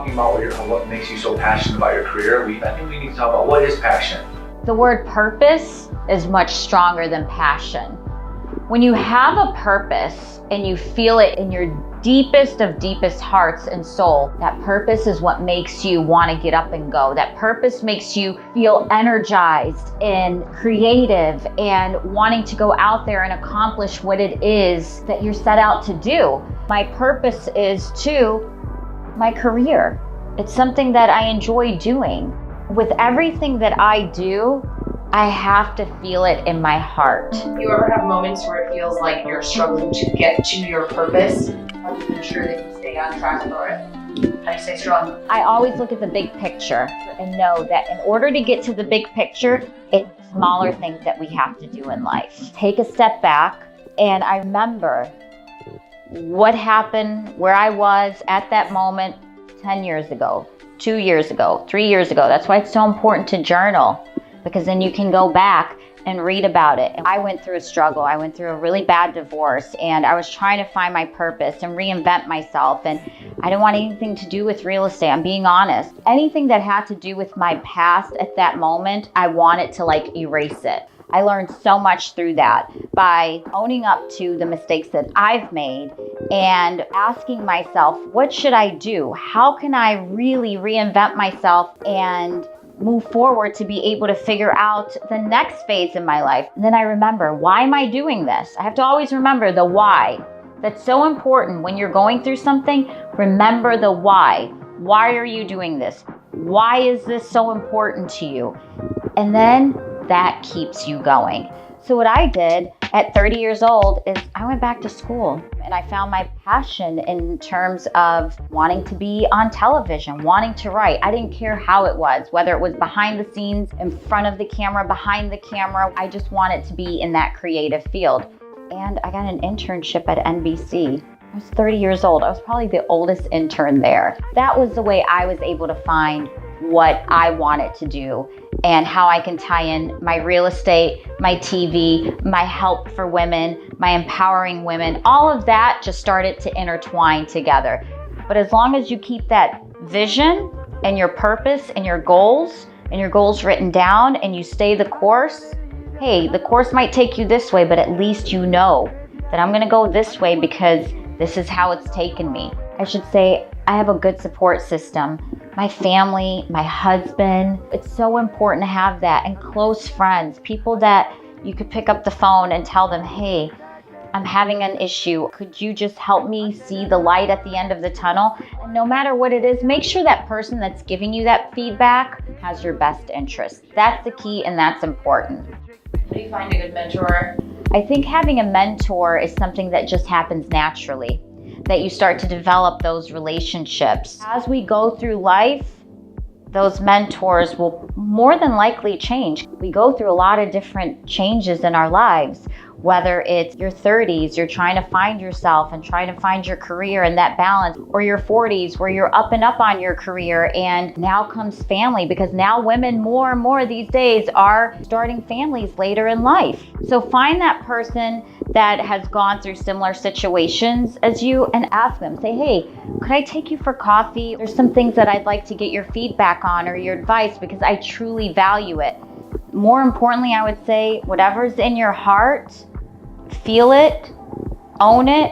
talking about what makes you so passionate about your career, I think we need to talk about what is passion. The word purpose is much stronger than passion. When you have a purpose and you feel it in your deepest of deepest hearts and soul, that purpose is what makes you want to get up and go. That purpose makes you feel energized and creative and wanting to go out there and accomplish what it is that you're set out to do. My purpose is my career. It's something that I enjoy doing. With everything that I do, I have to feel it in my heart. Do you ever have moments where it feels like you're struggling to get to your purpose? How do you ensure that you stay on track for it? How do you stay strong? I always look at the big picture and know that in order to get to the big picture, it's smaller things that we have to do in life. Take a step back, and I remember what happened, where I was at that moment 10 years ago, 2 years ago, 3 years ago. That's why it's so important to journal, because then you can go back and read about it. I went through a struggle. I went through a really bad divorce, and I was trying to find my purpose and reinvent myself. And I didn't want anything to do with real estate. I'm being honest. Anything that had to do with my past at that moment, I wanted to erase it. I learned so much through that by owning up to the mistakes that I've made and asking myself, what should I do? How can I really reinvent myself and move forward to be able to figure out the next phase in my life? And then I remember, why am I doing this? I have to always remember the why. That's so important when you're going through something. Remember the why. Why are you doing this? Why is this so important to you? And then that keeps you going. So what I did at 30 years old is I went back to school, and I found my passion in terms of wanting to be on television, wanting to write. I didn't care how it was, whether it was behind the scenes, in front of the camera, behind the camera. I just wanted to be in that creative field. And I got an internship at NBC. I was 30 years old. I was probably the oldest intern there. That was the way I was able to find what I wanted to do and how I can tie in my real estate, my TV, my help for women, my empowering women. All of that just started to intertwine together. But as long as you keep that vision and your purpose and your goals written down, and you stay the course, hey, the course might take you this way, but at least you know that I'm gonna go this way because this is how it's taken me. I should say I have a good support system. My family, my husband, it's so important to have that, and close friends, people that you could pick up the phone and tell them, hey, I'm having an issue. Could you just help me see the light at the end of the tunnel? And no matter what it is, make sure that person that's giving you that feedback has your best interest. That's the key, and that's important. How do you find a good mentor? I think having a mentor is something that just happens naturally, that you start to develop those relationships. As we go through life, those mentors will more than likely change. We go through a lot of different changes in our lives, whether it's your 30s, you're trying to find yourself and trying to find your career and that balance, or your 40s where you're up and up on your career, and now comes family, because now women more and more these days are starting families later in life. So find that person that has gone through similar situations as you and ask them, say, hey, could I take you for coffee? There's some things that I'd like to get your feedback on or your advice, because I truly value it. More importantly, I would say whatever's in your heart, feel it, own it,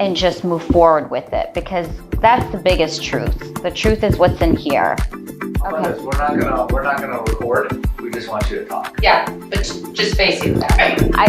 and just move forward with it, because that's the biggest truth. The truth is what's in here. Okay. We're not gonna record. We just want you to talk. Yeah, but just face it that way. I